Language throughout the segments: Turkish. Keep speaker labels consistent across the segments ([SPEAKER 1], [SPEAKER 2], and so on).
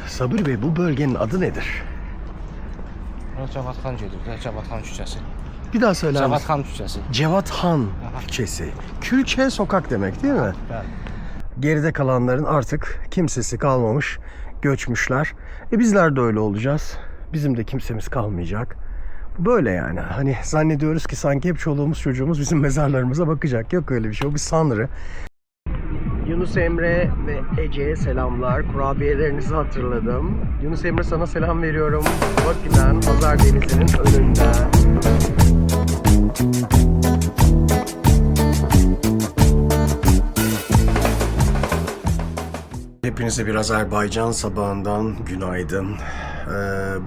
[SPEAKER 1] Sabri Bey, bu bölgenin adı nedir?
[SPEAKER 2] Cevatxan gedir, Cevatxan küçəsi.
[SPEAKER 1] Bir daha söyler misin?
[SPEAKER 2] Cevatxan küçəsi.
[SPEAKER 1] Cevathan Külçesi. Külçe sokak demek değil mi?
[SPEAKER 2] Bəli.
[SPEAKER 1] Geride kalanların artık kimsesi kalmamış, göçmüşler. Bizler de öyle olacağız. Bizim de kimsemiz kalmayacak. Böyle yani. Hani zannediyoruz ki sanki hep çoluğumuz çocuğumuz bizim mezarlarımıza bakacak. Yok öyle bir şey. O bir sanrı. Yunus Emre ve Ece'ye selamlar. Kurabiyelerinizi hatırladım. Yunus Emre, sana selam veriyorum. Bakü'den, Hazar Denizi'nin önünden. Hepinize bir Azerbaycan sabahından günaydın.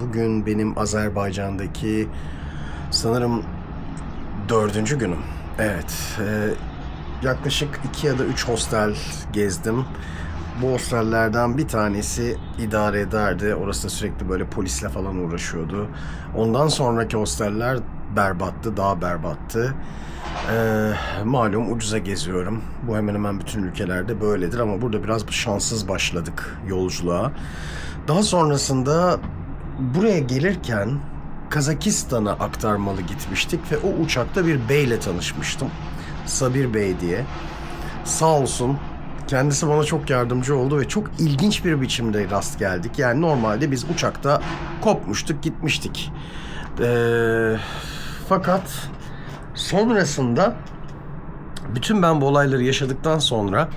[SPEAKER 1] Bugün benim Azerbaycan'daki sanırım 4. günüm. Evet. Yaklaşık 2 ya da 3 hostel gezdim. Bu hostellerden bir tanesi idare ederdi. Orası da sürekli böyle polisle falan uğraşıyordu. Ondan sonraki hosteller berbattı, daha berbattı. Malum ucuza geziyorum. Bu hemen hemen bütün ülkelerde böyledir ama burada biraz şanssız başladık yolculuğa. Daha sonrasında buraya gelirken Kazakistan'a aktarmalı gitmiştik ve o uçakta bir beyle tanışmıştım. Sabir Bey diye. Sağ olsun. Kendisi bana çok yardımcı oldu ve çok ilginç bir biçimde rast geldik. Yani normalde biz uçakta kopmuştuk, gitmiştik. Fakat sonrasında bütün ben bu olayları yaşadıktan sonra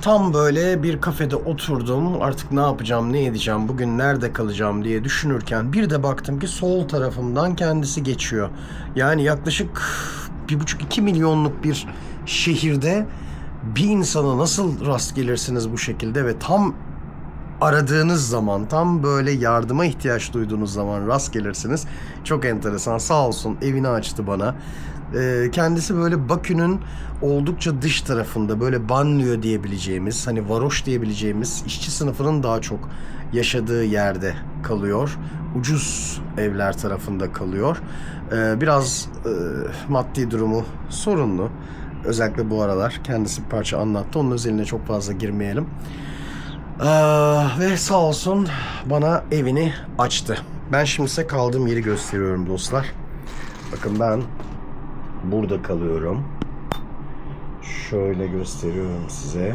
[SPEAKER 1] tam böyle bir kafede oturdum. Artık ne yapacağım, ne edeceğim, bugün nerede kalacağım diye düşünürken bir de baktım ki sol tarafımdan kendisi geçiyor. Yani yaklaşık 1,5-2 milyonluk bir şehirde bir insana nasıl rast gelirsiniz bu şekilde ve tam aradığınız zaman, tam böyle yardıma ihtiyaç duyduğunuz zaman rast gelirsiniz. Çok enteresan. Sağ olsun evini açtı bana. Kendisi böyle Bakü'nün oldukça dış tarafında, böyle banliyö diyebileceğimiz, hani varoş diyebileceğimiz işçi sınıfının daha çok yaşadığı yerde kalıyor. Ucuz evler tarafında kalıyor. Biraz maddi durumu sorunlu. Özellikle bu aralar kendisi bir parça anlattı. Onun özeline çok fazla girmeyelim. Ve sağ olsun bana evini açtı. Ben şimdi size kaldığım yeri gösteriyorum dostlar. Bakın ben burada kalıyorum. Şöyle gösteriyorum size.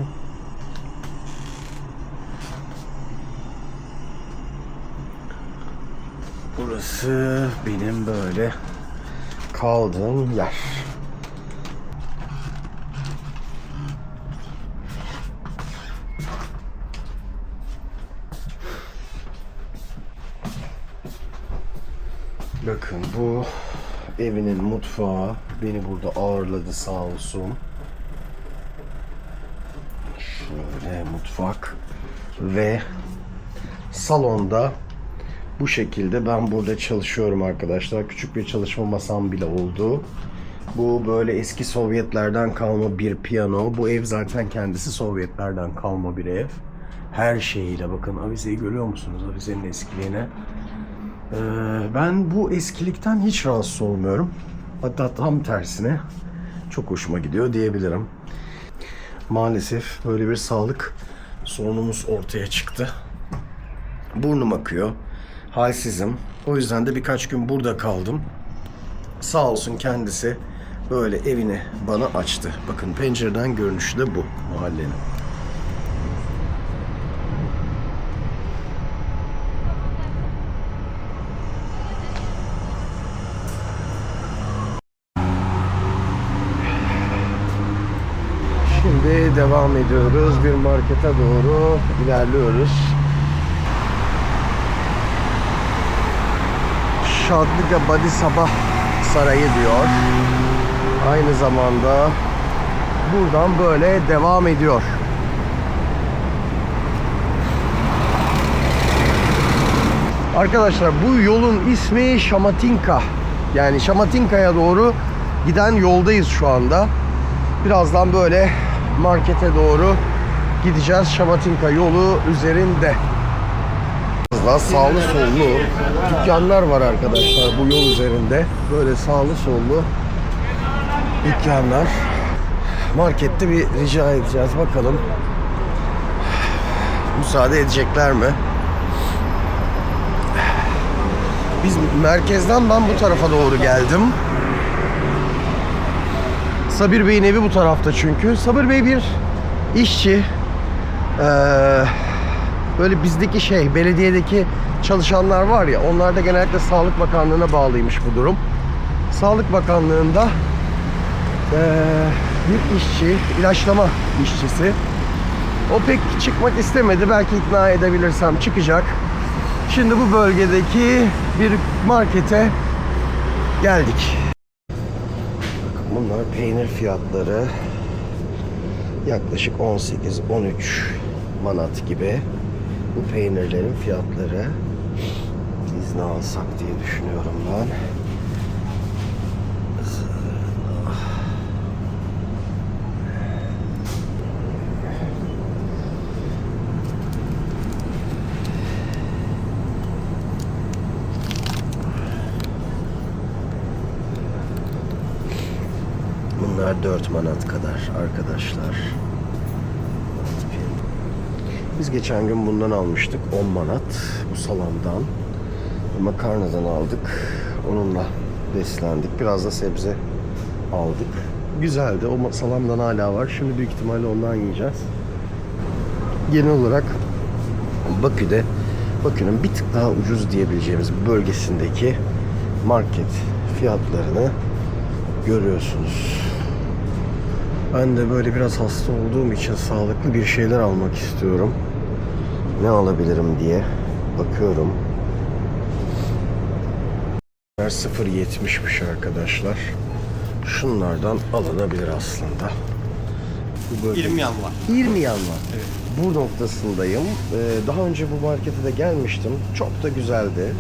[SPEAKER 1] Burası benim böyle kaldığım yer. Bakın bu evinin mutfağı, beni burada ağırladı sağ olsun. Şöyle mutfak ve salonda bu şekilde ben burada çalışıyorum arkadaşlar. Küçük bir çalışma masam bile oldu. Bu böyle eski Sovyetlerden kalma bir piyano. Bu ev zaten kendisi Sovyetlerden kalma bir ev. Her şeyiyle, bakın avizeyi görüyor musunuz? Avizenin eskiliğine. Ben bu eskilikten hiç rahatsız olmuyorum. Hatta tam tersine çok hoşuma gidiyor diyebilirim. Maalesef böyle bir sağlık sorunumuz ortaya çıktı. Burnum akıyor. Halsizim. O yüzden de birkaç gün burada kaldım. Sağ olsun kendisi böyle evini bana açtı. Bakın pencereden görünüşü de bu mahallenin. Şimdi devam ediyoruz. Bir markete doğru ilerliyoruz. Şadlıca Badi Sabah Sarayı diyor. Aynı zamanda buradan böyle devam ediyor. Arkadaşlar bu yolun ismi Şamatinka. Yani Şamatinka'ya doğru giden yoldayız şu anda. Birazdan böyle markete doğru gideceğiz. Şamatinka yolu üzerinde. Daha sağlı sollu dükkanlar var arkadaşlar bu yol üzerinde. Böyle sağlı sollu dükkanlar. Markette bir rica edeceğiz. Bakalım müsaade edecekler mi? Biz merkezden ben bu tarafa doğru geldim. Sabir Bey'in evi bu tarafta çünkü. Sabir Bey bir işçi. Böyle bizdeki belediyedeki çalışanlar var ya, onlar da genellikle Sağlık Bakanlığı'na bağlıymış bu durum. Sağlık Bakanlığı'nda bir işçi, ilaçlama işçisi. O pek çıkmak istemedi. Belki ikna edebilirsem çıkacak. Şimdi bu bölgedeki bir markete geldik. Bunlar peynir fiyatları. Yaklaşık 18-13 manat gibi. Bu peynirlerin fiyatları. Biz ne alsak diye düşünüyorum ben. Bunlar 4 manat kadar arkadaşlar. Biz geçen gün bundan almıştık 10 manat. Bu salamdan. Makarnadan aldık. Onunla beslendik. Biraz da sebze aldık. Güzeldi. O salamdan hala var. Şimdi büyük ihtimalle ondan yiyeceğiz. Genel olarak Bakü'nün bir tık daha ucuz diyebileceğimiz bölgesindeki market fiyatlarını görüyorsunuz. Ben de böyle biraz hasta olduğum için sağlıklı bir şeyler almak istiyorum. Ne alabilirim diye bakıyorum. 0.70'miş arkadaşlar. Şunlardan alınabilir aslında.
[SPEAKER 2] 20 yan var.
[SPEAKER 1] 20 yan var. Evet. Bu noktasındayım. Daha önce bu markete de gelmiştim. Çok da güzeldi.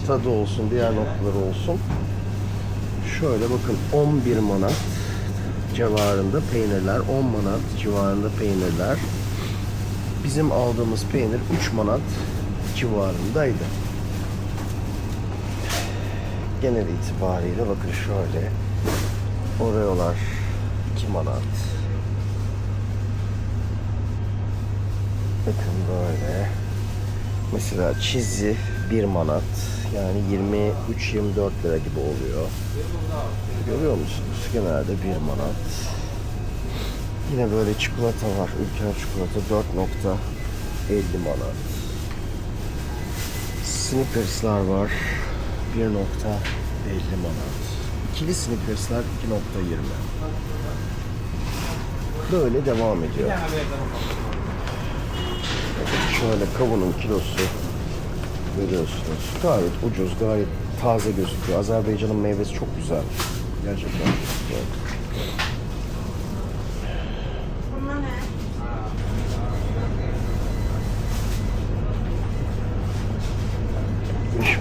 [SPEAKER 1] Tadı olsun, diğer noktaları olsun. Şöyle bakın, 11 manat civarında peynirler, 10 manat civarında peynirler. Bizim aldığımız peynir 3 manat civarındaydı. Genel itibariyle bakın şöyle. Oreo'lar 2 manat. Bakın böyle. Mesela çizi 1 manat. Yani 23-24 lira gibi oluyor. Görüyor musunuz? Genelde 1 manat. Yine böyle çikolata var. Ülker çikolata 4.50 manat. Snickers'lar var. 1.50 manat. İkili Snickers'lar 2.20. Böyle devam ediyor. Şöyle kavunun kilosu görüyorsunuz. Gayet ucuz, gayet taze gözüküyor. Azerbaycan'ın meyvesi çok güzel. Gerçekten çok güzel.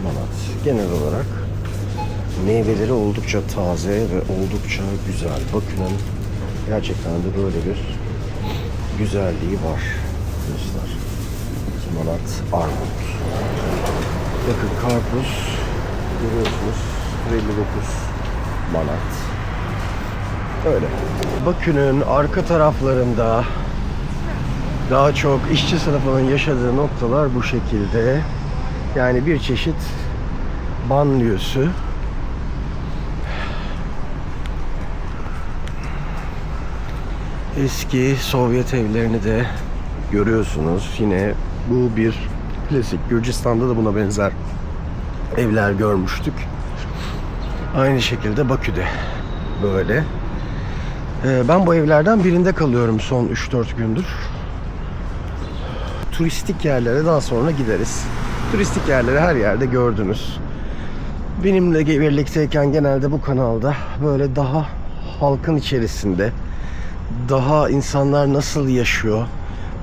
[SPEAKER 1] Manat. Genel olarak meyveleri oldukça taze ve oldukça güzel. Bakü'nün gerçekten de böyle bir güzelliği var. Dostlar. 2 manat armut. Bakın karpuz görüyorsunuz 59 manat. Öyle. Bakü'nün arka taraflarında daha çok işçi sınıfının yaşadığı noktalar bu şekilde. Yani bir çeşit banliyösü. Eski Sovyet evlerini de görüyorsunuz. Yine bu bir klasik. Gürcistan'da da buna benzer evler görmüştük. Aynı şekilde Bakü'de böyle. Ben bu evlerden birinde kalıyorum son 3-4 gündür. Turistik yerlere daha sonra gideriz. Turistik yerleri her yerde gördünüz. Benimle birlikteyken genelde bu kanalda böyle daha halkın içerisinde, daha insanlar nasıl yaşıyor,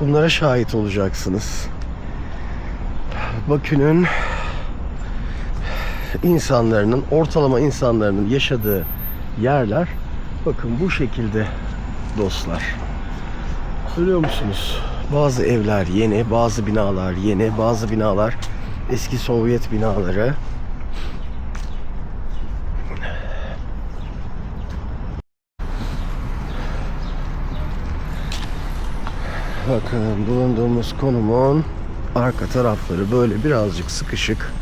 [SPEAKER 1] bunlara şahit olacaksınız. Bakü'nün insanların, ortalama insanların yaşadığı yerler bakın bu şekilde dostlar. Görüyor musunuz? Bazı evler yeni, bazı binalar yeni, bazı binalar eski Sovyet binaları. Bakın bulunduğumuz konumun arka tarafları böyle birazcık sıkışık.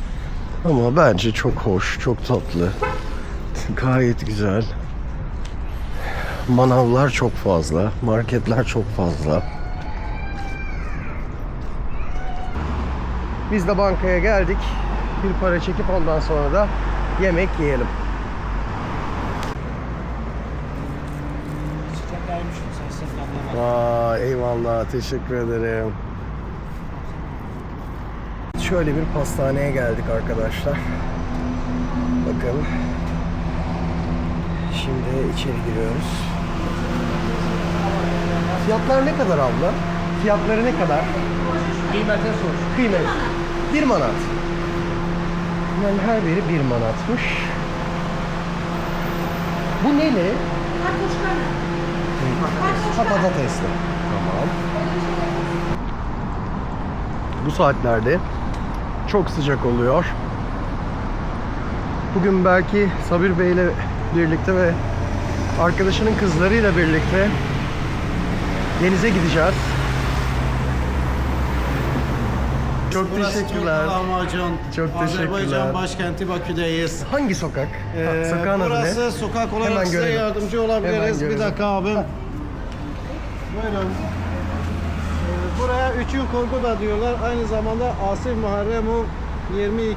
[SPEAKER 1] Ama bence çok hoş, çok tatlı. Gayet güzel. Manavlar çok fazla, marketler çok fazla. Biz de bankaya geldik. Bir para çekip ondan sonra da yemek yiyelim. Aa, eyvallah, teşekkür ederim. Şöyle bir pastaneye geldik arkadaşlar. Bakın. Şimdi içeri giriyoruz. Fiyatlar ne kadar abla? Fiyatları ne kadar?
[SPEAKER 2] Kıymete sor.
[SPEAKER 1] Kıymet. 1 manat. Yani her biri 1 manatmış. Bu neli? Ha, patatesli. Tamam. Bu saatlerde çok sıcak oluyor. Bugün belki Sabir Bey ile birlikte ve arkadaşının kızlarıyla birlikte denize gideceğiz. Çok teşekkürler.
[SPEAKER 2] Lahmacun.
[SPEAKER 1] Çok teşekkürler.
[SPEAKER 2] Azerbaycan başkenti Bakü'deyiz.
[SPEAKER 1] Hangi sokak? Sokağın adı ne?
[SPEAKER 2] Burası sokak olarak
[SPEAKER 1] Hemen
[SPEAKER 2] size
[SPEAKER 1] görelim.
[SPEAKER 2] yardımcı
[SPEAKER 1] Hemen
[SPEAKER 2] olabiliriz. Bir
[SPEAKER 1] görelim.
[SPEAKER 2] dakika abim. Buyurun. Buraya 3. korku da diyorlar. Aynı zamanda Asif Muharremov 22.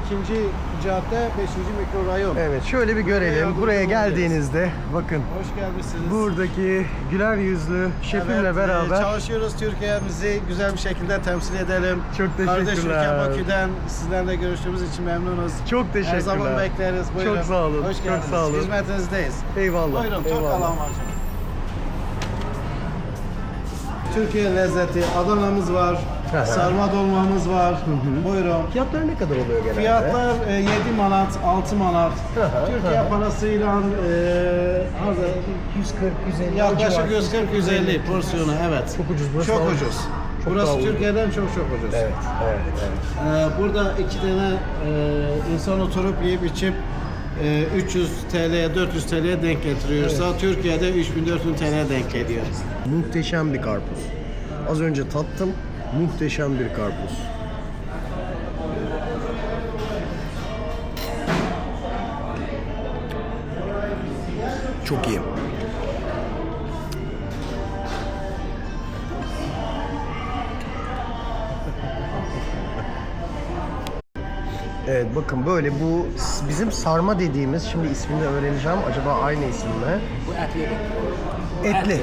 [SPEAKER 2] cadde 5. mikrorayon.
[SPEAKER 1] Evet, şöyle bir görelim. Buraya geldiğinizde bakın
[SPEAKER 2] Hoş gelmişsiniz.
[SPEAKER 1] buradaki güler yüzlü şefimle
[SPEAKER 2] Evet,
[SPEAKER 1] beraber
[SPEAKER 2] çalışıyoruz. Türkiye'mizi güzel bir şekilde temsil edelim.
[SPEAKER 1] Çok
[SPEAKER 2] Kardeş ülke
[SPEAKER 1] teşekkürler.
[SPEAKER 2] Bakü'den sizlerle görüştüğümüz için memnunuz.
[SPEAKER 1] Çok teşekkürler.
[SPEAKER 2] Her zaman bekleriz. Buyurun.
[SPEAKER 1] Çok sağ olun.
[SPEAKER 2] Hoş
[SPEAKER 1] Çok
[SPEAKER 2] geldiniz.
[SPEAKER 1] sağ olun.
[SPEAKER 2] Hizmetinizdeyiz.
[SPEAKER 1] Eyvallah.
[SPEAKER 2] Buyurun. Çok
[SPEAKER 1] eyvallah.
[SPEAKER 2] lahmacun. Türkiye lezzeti. Adana'mız var.
[SPEAKER 1] Aha.
[SPEAKER 2] Sarma dolmamız var. Buyurun.
[SPEAKER 1] Fiyatları ne kadar oluyor genelde?
[SPEAKER 2] Fiyatlar 7 manat, 6 manat.
[SPEAKER 1] Aha,
[SPEAKER 2] Türkiye
[SPEAKER 1] aha.
[SPEAKER 2] parasıyla
[SPEAKER 1] 140, 150.
[SPEAKER 2] yaklaşık 140-150 porsiyonu, evet.
[SPEAKER 1] Çok ucuz burası.
[SPEAKER 2] Çok
[SPEAKER 1] daha
[SPEAKER 2] ucuz.
[SPEAKER 1] Çok
[SPEAKER 2] Burası
[SPEAKER 1] daha ucuz.
[SPEAKER 2] Türkiye'den çok ucuz.
[SPEAKER 1] Evet, evet, evet.
[SPEAKER 2] Burada 2 tane insan oturup yiyip içip 300 TL'ye 400 TL'ye denk getiriyorsa Türkiye'de 3000-4000 TL'ye denk geliyor.
[SPEAKER 1] Muhteşem bir karpuz. Az önce tattım. Muhteşem bir karpuz. Çok iyi. Evet, bakın böyle bu bizim sarma dediğimiz, şimdi ismini öğreneceğim. Acaba aynı isim mi?
[SPEAKER 3] Bu etli.
[SPEAKER 1] Etli.
[SPEAKER 3] Etli.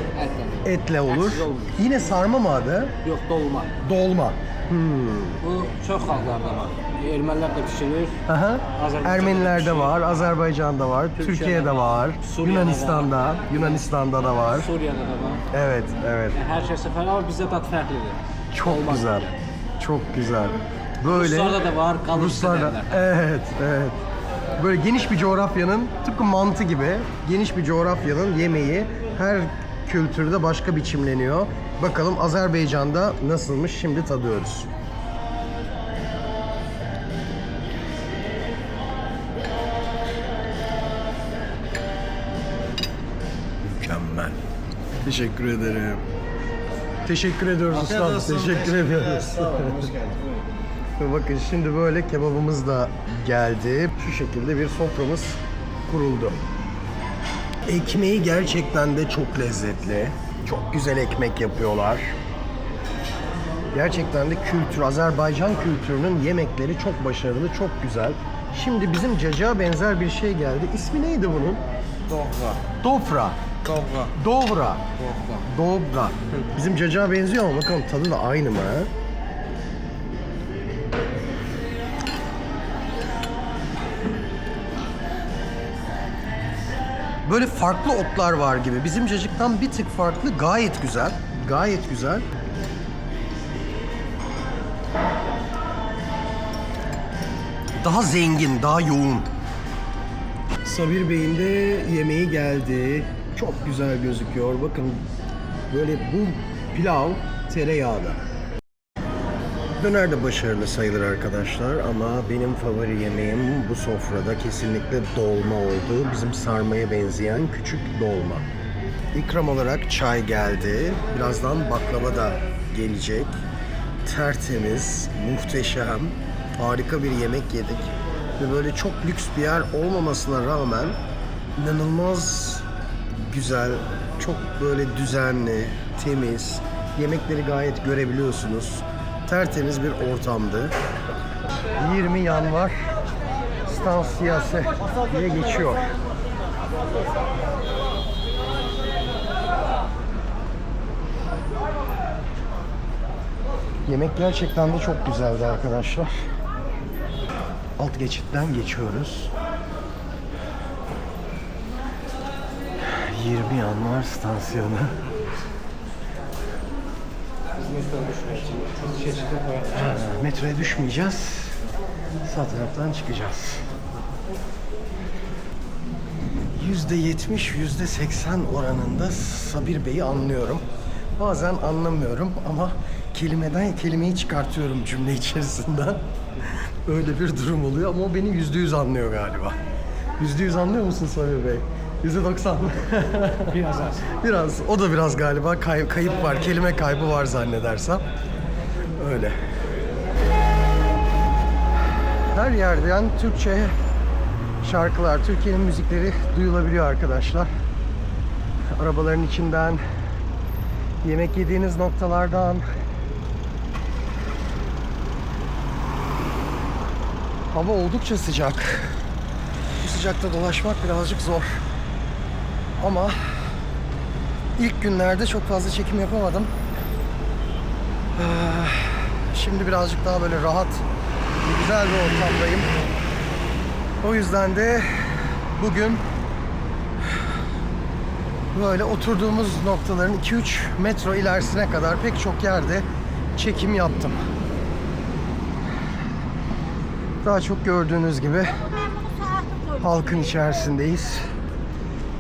[SPEAKER 1] Etle olur.
[SPEAKER 3] Etsiz olmuyor.
[SPEAKER 1] Yine sarma mı adı?
[SPEAKER 3] Yok, dolma.
[SPEAKER 1] Dolma.
[SPEAKER 3] Bu çok halklarda var. Ermeniler de pişirir.
[SPEAKER 1] Aha.
[SPEAKER 3] Azerbaycan'da
[SPEAKER 1] Ermenilerde
[SPEAKER 3] pişirir.
[SPEAKER 1] var, Azerbaycan'da var, Türkiye'de var,
[SPEAKER 3] Suriye'de
[SPEAKER 1] Yunanistan'da da var.
[SPEAKER 3] Suriye'de de var.
[SPEAKER 1] Evet, evet.
[SPEAKER 3] Yani her şey sefer ama bizde tat farklıdır.
[SPEAKER 1] Çok
[SPEAKER 3] Olmaz
[SPEAKER 1] güzel.
[SPEAKER 3] böyle.
[SPEAKER 1] Çok güzel. Böyle
[SPEAKER 3] Ruslarda da var, kalın
[SPEAKER 1] Ruslarda.
[SPEAKER 3] derler.
[SPEAKER 1] Evet, evet. Böyle geniş bir coğrafyanın, tıpkı mantı gibi geniş bir coğrafyanın yemeği her kültürde başka biçimleniyor. Bakalım Azerbaycan'da nasılmış, şimdi tadıyoruz. Mükemmel. Teşekkür ederim. Teşekkür ediyoruz
[SPEAKER 2] Afiyet
[SPEAKER 1] ustam.
[SPEAKER 2] olsun,
[SPEAKER 1] Teşekkür
[SPEAKER 2] teşekkürler.
[SPEAKER 1] ediyoruz.
[SPEAKER 2] Sağ olun, hoş geldiniz. Buyurun.
[SPEAKER 1] Ve bakın şimdi böyle kebabımız da geldi. Şu şekilde bir soframız kuruldu. Ekmeği gerçekten de çok lezzetli. Çok güzel ekmek yapıyorlar. Gerçekten de kültür, Azerbaycan kültürünün yemekleri çok başarılı, çok güzel. Şimdi bizim cacığa benzer bir şey geldi. İsmi neydi bunun?
[SPEAKER 2] Dobra.
[SPEAKER 1] Dofra.
[SPEAKER 2] Dobra.
[SPEAKER 1] Dobra.
[SPEAKER 2] Dobra.
[SPEAKER 1] Dobra. Bizim cacığa benziyor ama bakalım tadı da aynı mı? Böyle farklı otlar var gibi. Bizim cacıktan bir tık farklı. Gayet güzel. Gayet güzel. Daha zengin, daha yoğun. Sabir Bey'in de yemeği geldi. Çok güzel gözüküyor. Bakın böyle bu pilav tereyağda. Döner de başarılı sayılır arkadaşlar ama benim favori yemeğim bu sofrada kesinlikle dolma oldu. Bizim sarmaya benzeyen küçük dolma. İkram olarak çay geldi. Birazdan baklava da gelecek. Tertemiz, muhteşem, harika bir yemek yedik. Ve böyle çok lüks bir yer olmamasına rağmen inanılmaz güzel, çok böyle düzenli, temiz, yemekleri gayet görebiliyorsunuz. Tertemiz bir ortamdı. 20 yanvar stansiyası diye geçiyor. Yemek gerçekten de çok güzeldi arkadaşlar. Alt geçitten geçiyoruz. 20 yanvar stansiyonu. Metroya düşmeyeceğiz. Sağ taraftan çıkacağız. %70, %80 oranında Sabir Bey'i anlıyorum. Bazen anlamıyorum ama kelimeden kelimeyi çıkartıyorum cümle içerisinden. Öyle bir durum oluyor ama o beni %100 anlıyor galiba. %100 anlıyor musun Sabir Bey? %90.
[SPEAKER 3] Biraz az.
[SPEAKER 1] Biraz. O da biraz galiba kayıp var. Kelime kaybı var zannedersem. Öyle. Her yerden Türkçe şarkılar, Türkiye'nin müzikleri duyulabiliyor arkadaşlar. Arabaların içinden, yemek yediğiniz noktalardan. Hava oldukça sıcak. Bu sıcakta dolaşmak birazcık zor. Ama ilk günlerde çok fazla çekim yapamadım. Şimdi birazcık daha böyle rahat, güzel bir ortamdayım. O yüzden de bugün böyle oturduğumuz noktaların 2-3 metro ilerisine kadar pek çok yerde çekim yaptım. Daha çok gördüğünüz gibi halkın içerisindeyiz.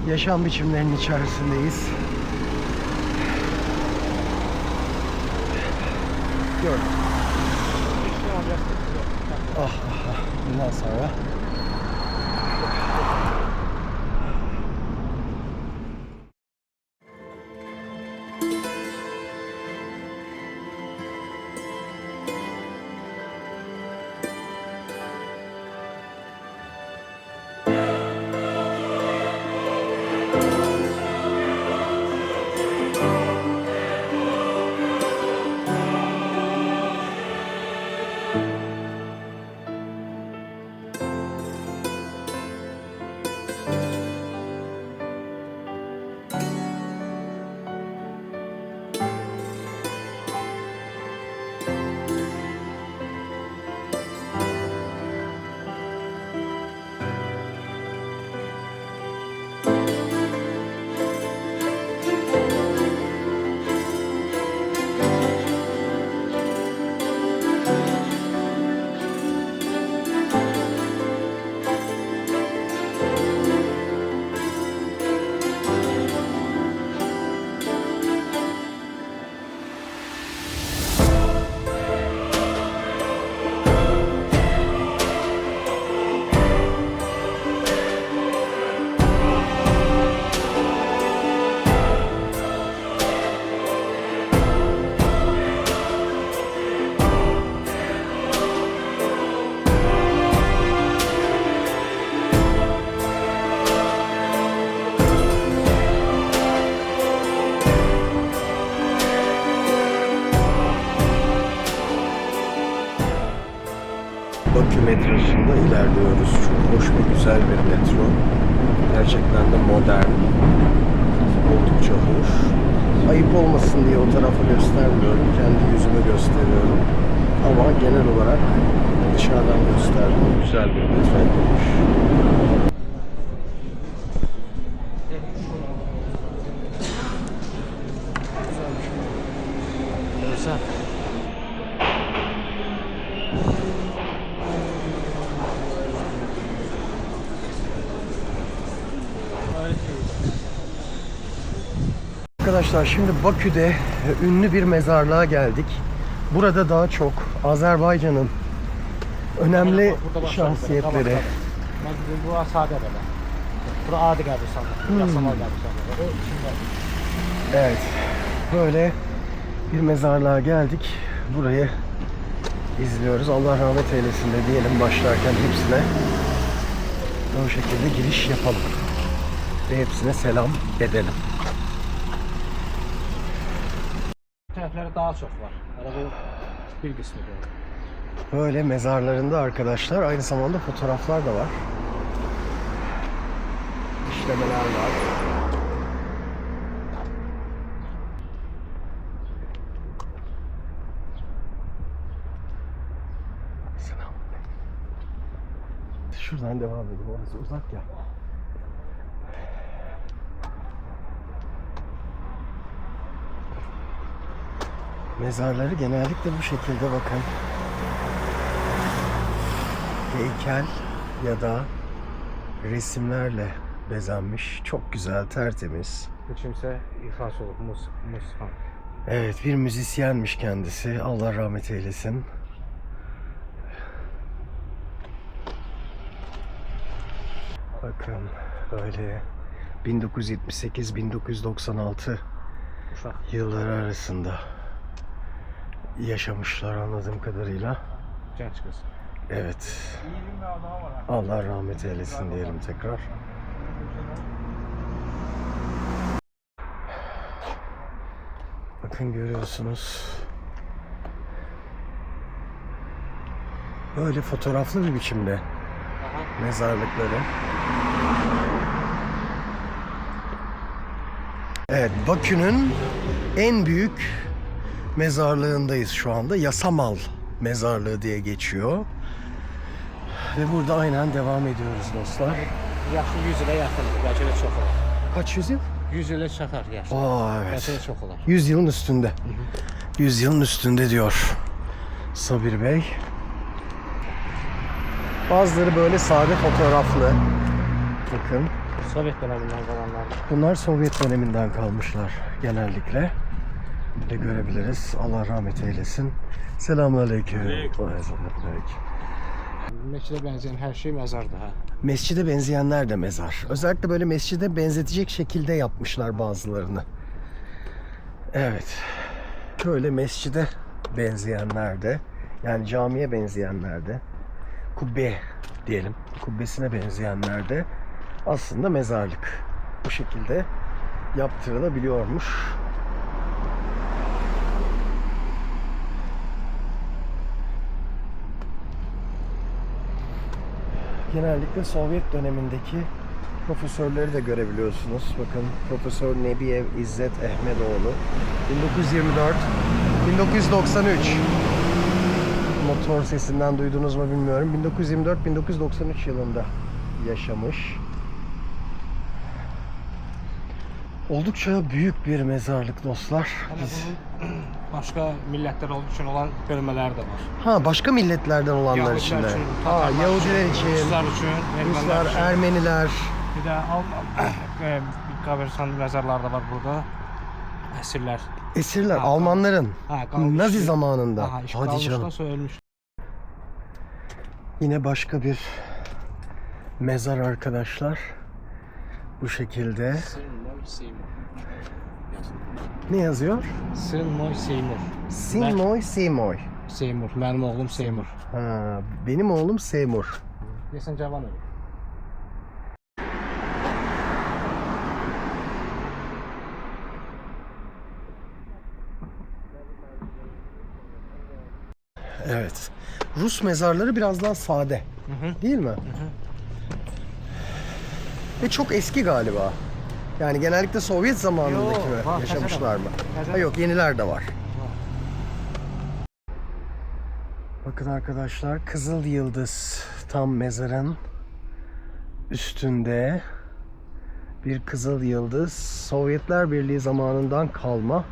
[SPEAKER 1] Yaşam biçimlerinin içerisindeyiz. Gördüm. Bundan sonra Bakü metrosunda ilerliyoruz. Çok hoş ve güzel bir metro. Gerçekten de modern. Oldukça hoş. Ayıp olmasın diye o tarafa göstermiyorum. Kendi yüzümü gösteriyorum. Ama genel olarak dışarıdan gösterdim. Güzel bir metroymuş.
[SPEAKER 3] Güzel.
[SPEAKER 1] Arkadaşlar şimdi Bakü'de ünlü bir mezarlığa geldik. Burada daha çok Azerbaycan'ın önemli şahsiyetleri.
[SPEAKER 3] Bu sade böyle. Bura adi qəbirstanlığı. Yasamal qəbirstanlığı. O içində.
[SPEAKER 1] Evet. Böyle bir mezarlığa geldik. Burayı izliyoruz. Allah rahmet eylesin de diyelim başlarken hepsine. O şekilde giriş yapalım. Ve hepsine selam edelim.
[SPEAKER 3] Tarafları daha çok var. Arada bir kısmı böyle.
[SPEAKER 1] Böyle mezarlarında arkadaşlar aynı zamanda fotoğraflar da var. İşlemeler var. Selam. Şuradan devam edelim. Orası uzak ya. Mezarları genellikle bu şekilde bakın. Heykel ya da resimlerle bezenmiş. Çok güzel, tertemiz.
[SPEAKER 3] Bu kimse iflas olup Mushan.
[SPEAKER 1] Evet, bir müzisyenmiş kendisi. Allah rahmet eylesin. Bakın böyle 1978-1996
[SPEAKER 3] Uşaq.
[SPEAKER 1] yılları arasında yaşamışlar anladığım kadarıyla.
[SPEAKER 3] Genç kız.
[SPEAKER 1] Evet. Allah rahmet eylesin diyelim tekrar. Bakın görüyorsunuz. Böyle fotoğraflı bir biçimde mezarlıkları. Evet, Bakü'nün en büyük mezarlığındayız şu anda. Yasamal mezarlığı diye geçiyor. Ve burada aynen devam ediyoruz dostlar.
[SPEAKER 3] Yaşı 100 ilə yaxındır, bəlkə də çox olar.
[SPEAKER 1] Kaç yüzyıl?
[SPEAKER 3] 100 ilə çatar yaşı.
[SPEAKER 1] Aa
[SPEAKER 3] Bəlkə
[SPEAKER 1] evet.
[SPEAKER 3] də çox olar.
[SPEAKER 1] 100 yılın üstünde. 100 yılın üstünde diyor Sabir Bey. Bazıları böyle sade fotoğraflı. Bakın.
[SPEAKER 3] Sovet dönemindən qalanlar.
[SPEAKER 1] Bunlar Sovyet döneminden kalmışlar genellikle. Bir de görebiliriz. Allah rahmet eylesin. Selamünaleyküm. Aleyküm.
[SPEAKER 3] Məscidə bənzəyən hər şey məzardır ha.
[SPEAKER 1] Mescide benzeyenler de mezar. Özellikle böyle mescide benzetecek şekilde yapmışlar bazılarını. Evet. Şöyle mescide benzeyenler de, yani camiye benzeyenler de, kubbe diyelim, kubbesine benzeyenler de aslında mezarlık. Bu şekilde yaptırılabiliyormuş. Genellikle Sovyet dönemindeki profesörleri de görebiliyorsunuz. Bakın Profesör Nebiyev İzzet Ehmedoğlu 1924 1993 motor sesinden duydunuz mu bilmiyorum. 1924-1993 yılında yaşamış. Oldukça büyük bir mezarlık dostlar.
[SPEAKER 3] Hələ bunun başqa millətlər üçün olan bölmələri də var.
[SPEAKER 1] Ha, başka milletlerden olanlar
[SPEAKER 3] Yahudilər
[SPEAKER 1] için de.
[SPEAKER 3] üçün,
[SPEAKER 1] Ha,
[SPEAKER 3] Tatarlar
[SPEAKER 1] Yahudiler için,
[SPEAKER 3] Ruslar üçün,
[SPEAKER 1] Ruslar,
[SPEAKER 3] Ermənilər üçün.
[SPEAKER 1] Ermeniler.
[SPEAKER 3] Bir də Qabrisan məzarları da var burada. Əsirlər.
[SPEAKER 1] Esirler,
[SPEAKER 3] Ha,
[SPEAKER 1] Almanların
[SPEAKER 3] Ha, qalmış.
[SPEAKER 1] Nazi zamanında.
[SPEAKER 3] Aha, işgal
[SPEAKER 1] Hadi canım.
[SPEAKER 3] olmuşdan sonra ölmüş.
[SPEAKER 1] Yine başka bir mezar arkadaşlar. Bu şekilde.
[SPEAKER 3] Sinmoy Seymur.
[SPEAKER 1] Ne yazıyor?
[SPEAKER 3] Sinmoy Seymur.
[SPEAKER 1] Sinmoy Seymoy.
[SPEAKER 3] Seymur. Mənim oğlum Seymur.
[SPEAKER 1] Ha, benim oğlum Seymour.
[SPEAKER 3] Deyəsən cavan ölüb.
[SPEAKER 1] Evet. Rus mezarları biraz daha sade. Değil mi? Ve çok eski galiba. Yani genellikle Sovyet zamanındaki
[SPEAKER 3] Yok,
[SPEAKER 1] mi
[SPEAKER 3] var,
[SPEAKER 1] yaşamışlar mı?
[SPEAKER 3] taze
[SPEAKER 1] Ha, yok, yeniler de var. Bakın arkadaşlar, Kızıl Yıldız tam mezarın üstünde bir kızıl yıldız. Sovyetler Birliği zamanından kalma.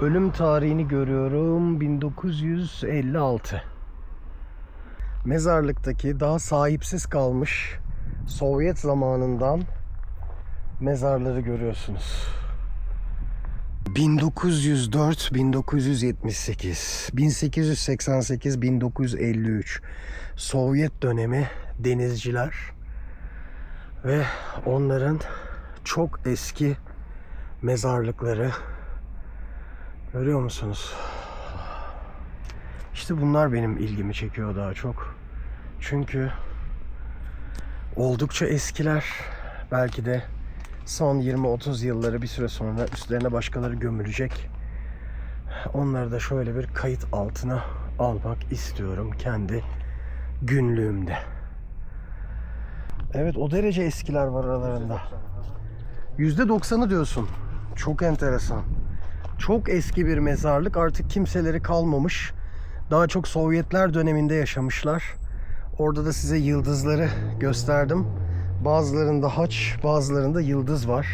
[SPEAKER 1] Ölüm tarihini görüyorum, 1956. Mezarlıktaki daha sahipsiz kalmış Sovyet zamanından mezarları görüyorsunuz. 1904, 1978, 1888, 1953 Sovyet dönemi denizciler ve onların çok eski mezarlıkları görüyor musunuz? İşte bunlar benim ilgimi çekiyor daha çok. Çünkü oldukça eskiler. Belki de son 20-30 yılları bir süre sonra üstlerine başkaları gömülecek. Onları da şöyle bir kayıt altına almak istiyorum kendi günlüğümde. Evet, o derece eskiler var aralarında. %90'ı diyorsun. Çok enteresan. Çok eski bir mezarlık. Artık kimseleri kalmamış. Daha çok Sovyetler döneminde yaşamışlar. Orada da size yıldızları gösterdim. Bazılarında haç, bazılarında yıldız var.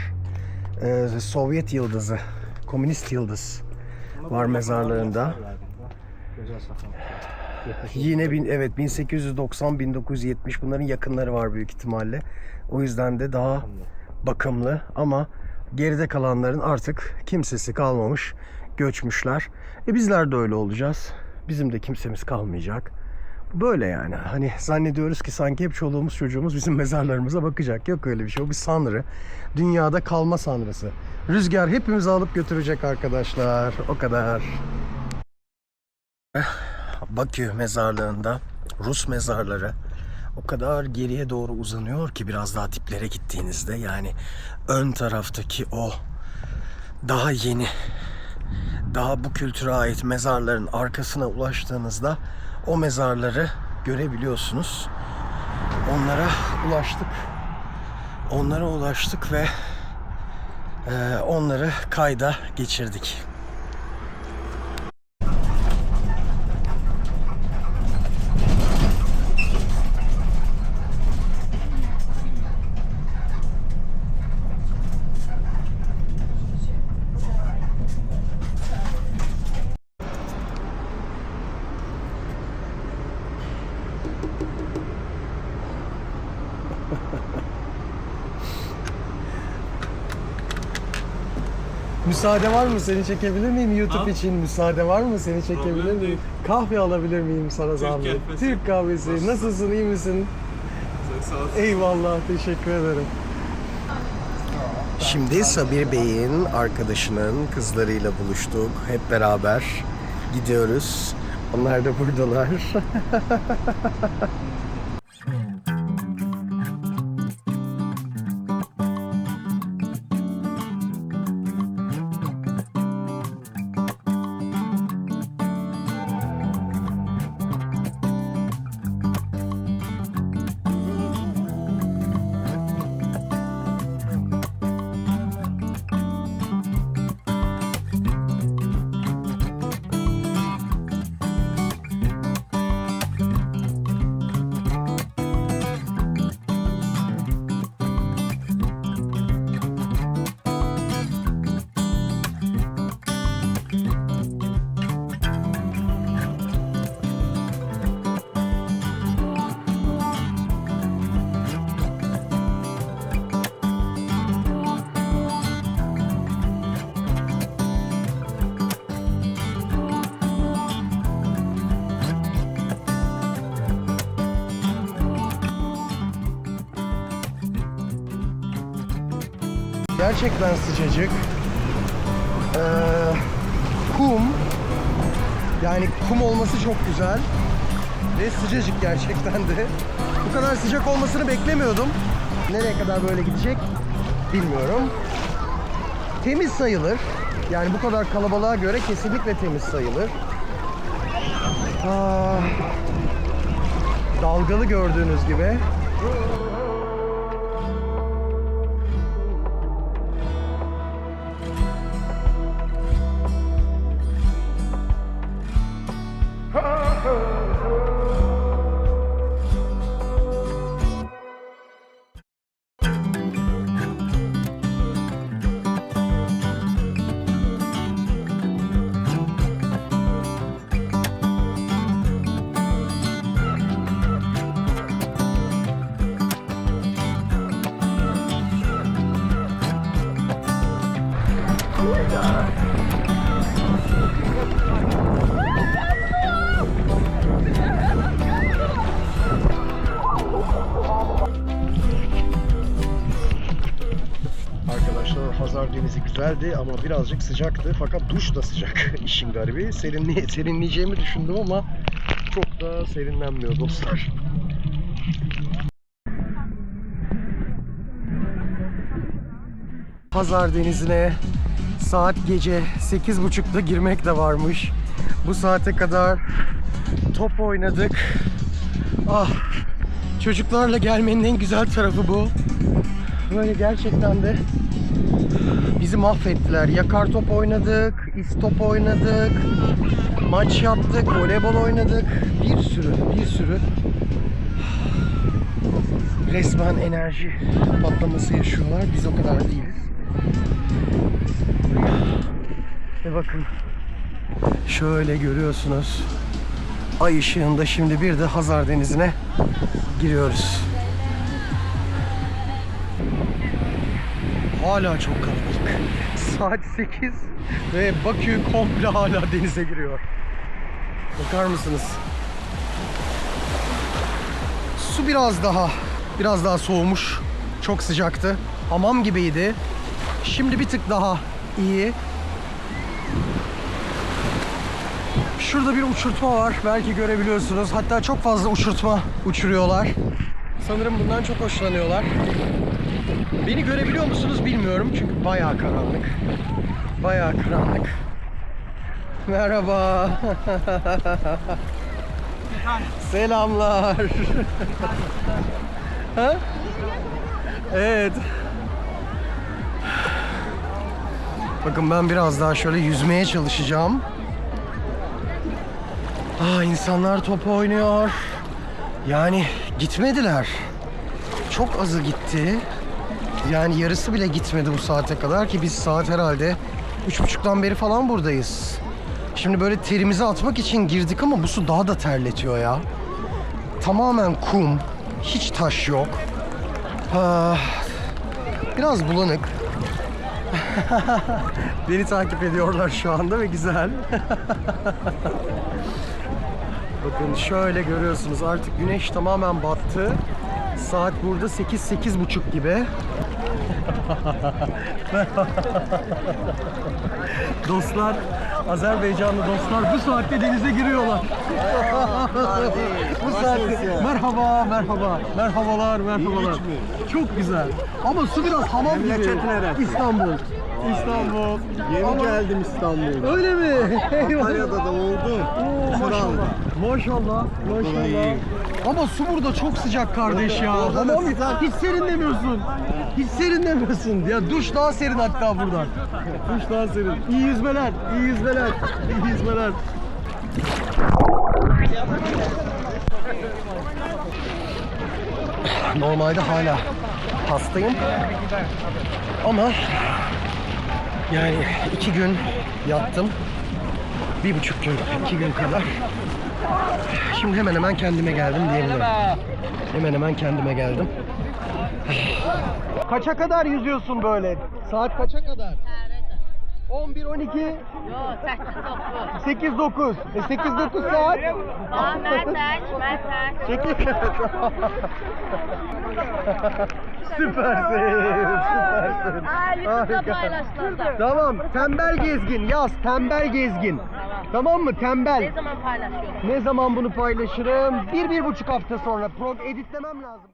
[SPEAKER 1] Sovyet yıldızı, komünist yıldız var mezarlarında.
[SPEAKER 3] Güzel saklamış.
[SPEAKER 1] Yine 1890-1970 bunların yakınları var büyük ihtimalle. O yüzden de daha bakımlı ama geride kalanların artık kimsesi kalmamış, göçmüşler. Bizler de öyle olacağız. Bizim de kimsemiz kalmayacak. Böyle yani. Hani zannediyoruz ki sanki hep çoluğumuz çocuğumuz bizim mezarlarımıza bakacak. Yok öyle bir şey. O bir sanrı. Dünyada kalma sanrısı. Rüzgar hepimizi alıp götürecek arkadaşlar. O kadar. Bakü mezarlığında Rus mezarları o kadar geriye doğru uzanıyor ki biraz daha diplere gittiğinizde, yani ön taraftaki o daha yeni, daha bu kültüre ait mezarların arkasına ulaştığınızda o mezarları görebiliyorsunuz. Onlara ulaştık ve onları kayda geçirdik. Müsaade var mı? Seni çekebilir miyim YouTube için? Müsaade var mı? Seni çekebilir miyim? Kahve alabilir miyim sana zahmet? Türk kahvesi. Nasılsın? İyi misin?
[SPEAKER 4] Sağ ol.
[SPEAKER 1] Eyvallah. Teşekkür ederim. Şimdi Sabir Bey'in arkadaşının kızlarıyla buluştuk. Hep beraber gidiyoruz. Onlar da buradalar. Gerçekten sıcacık. Kum. Yani kum olması çok güzel. Ve sıcacık gerçekten de. Bu kadar sıcak olmasını beklemiyordum. Nereye kadar böyle gidecek bilmiyorum. Temiz sayılır. Yani bu kadar kalabalığa göre kesinlikle temiz sayılır. Dalgalı gördüğünüz gibi. Arkadaşlar Hazar denizi güzeldi ama birazcık sıcaktı. Fakat duş da sıcak. İşin garibi. Serinleyeceğimi düşündüm ama çok da serinlenmiyor dostlar. Hazar Denizi'ne saat gece 8.30'da girmek de varmış. Bu saate kadar top oynadık. Ah, çocuklarla gelmenin en güzel tarafı bu. Böyle gerçekten de bizi mahvettiler. Yakar top oynadık, istop oynadık, maç yaptık, voleybol oynadık. Bir sürü. Resmen enerji patlaması yaşıyorlar. Biz o kadar değiliz. Ve bakın şöyle görüyorsunuz. Ay ışığında şimdi bir de Hazar Denizi'ne giriyoruz. Hala çok kalabalık. Saat 8 ve Bakü komple hala denize giriyor. Bakar mısınız? Su biraz daha soğumuş. Çok sıcaktı. Hamam gibiydi. Şimdi bir tık daha iyi. Şurada bir uçurtma var. Belki görebiliyorsunuz. Hatta çok fazla uçurtma uçuruyorlar. Sanırım bundan çok hoşlanıyorlar. Beni görebiliyor musunuz bilmiyorum. Çünkü bayağı karanlık. Merhaba. Selamlar. Ha? Evet. Bakın ben biraz daha şöyle yüzmeye çalışacağım. İnsanlar top oynuyor. Yani gitmediler. Çok azı gitti. Yani yarısı bile gitmedi bu saate kadar ki biz saat herhalde 3.30'dan beri falan buradayız. Şimdi böyle terimizi atmak için girdik ama bu su daha da terletiyor ya. Tamamen kum. Hiç taş yok. Biraz bulanık. Beni takip ediyorlar şu anda ve güzel. Bakın şöyle görüyorsunuz artık güneş tamamen battı. Saat burada 8-8.30 gibi. Dostlar, Azerbaycanlı dostlar bu saatte denize giriyorlar. Bu saatte. Merhabalar. Çok güzel. Ama su biraz hamam gibi.
[SPEAKER 2] Memleketin neresi?
[SPEAKER 1] İstanbul.
[SPEAKER 2] Yeni geldim İstanbul'da.
[SPEAKER 1] Öyle mi?
[SPEAKER 2] Antalya'da da oldum.
[SPEAKER 1] Maşallah. Ama su burada çok sıcak kardeş ya. Hamam hiç serinlemiyorsun. Ya duş daha serin hatta buradan. Duş daha serin. İyi yüzmeler. Normalde hala hastayım. Ama yani 2 gün yattım. 1,5 gün, 2 gün kadar. Şimdi hemen hemen kendime geldim diyebilirim. Kaça kadar yüzüyorsun böyle? Saat kaça kadar? 11, 12?
[SPEAKER 4] Yok, 8-9.
[SPEAKER 1] 8-9 saat?
[SPEAKER 4] Mən tək.
[SPEAKER 1] Süpersin.
[SPEAKER 4] YouTube'da paylaşılacaq.
[SPEAKER 1] Tamam, tembel gezgin yaz, tembel gezgin. Tamam mı? Tembel.
[SPEAKER 4] Ne zaman paylaşıyorsun?
[SPEAKER 1] Ne zaman bunu paylaşırım? 1-1,5 hafta sonra. Editlemem lazım.